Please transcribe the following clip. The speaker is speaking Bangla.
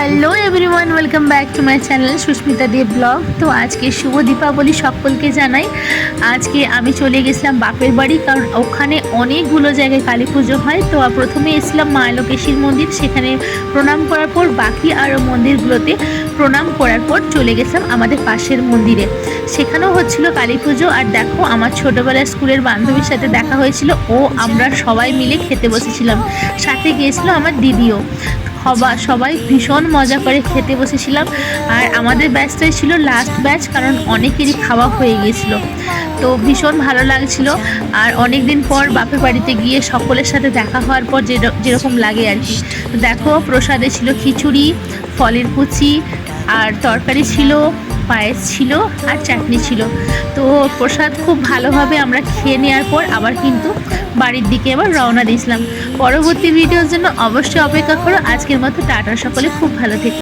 Hello everyone, welcome back to my channel Susmita De vlog. তো আজকে শুভ দীপাবলি সকলকে জানাই। আজকে আমি চলে গেছিলাম বাপের বাড়ি, কারণ ওখানে অনেকগুলো জায়গায় কালী পুজো হয়। তো প্রথমে এসেছিলাম মা লোকেশীর মন্দির, সেখানে প্রণাম করার পর বাকি আরও মন্দিরগুলোতে প্রণাম করার পর চলে গেছিলাম আমাদের পাশের মন্দিরে, সেখানেও হচ্ছিল কালী পুজো। আর দেখো, আমার ছোটোবেলার স্কুলের বান্ধবীর সাথে দেখা হয়েছিল, আমরা সবাই মিলে খেতে বসেছিলাম, সাথে গিয়েছিল আমার দিদিও। সবাই ভীষণ মজা করে খেতে বসেছিলাম। আর আমাদের ব্যাচটাই ছিল লাস্ট ব্যাচ, কারণ অনেকেরই খাওয়া হয়ে গিয়েছিল। তো ভীষণ ভালো লাগছিল। আর অনেক দিন পর বাপের বাড়িতে গিয়ে সকলের সাথে দেখা হওয়ার পর যেরকম লাগে আর কি। তো দেখো, প্রসাদে ছিল খিচুড়ি, ফলের কুচি, আর তরকারি ছিল, পায়েস ছিল, আর চাটনি ছিল। তো প্রসাদ খুব ভালোভাবে আমরা খেয়ে নেওয়ার পর আবার কিন্তু বাড়ির দিকে আবার রওনা দিয়েছিলাম। পরবর্তী ভিডিওর জন্য অবশ্যই অপেক্ষা করো। আজকের মতো টাটা, সকলে খুব ভালো থেকো।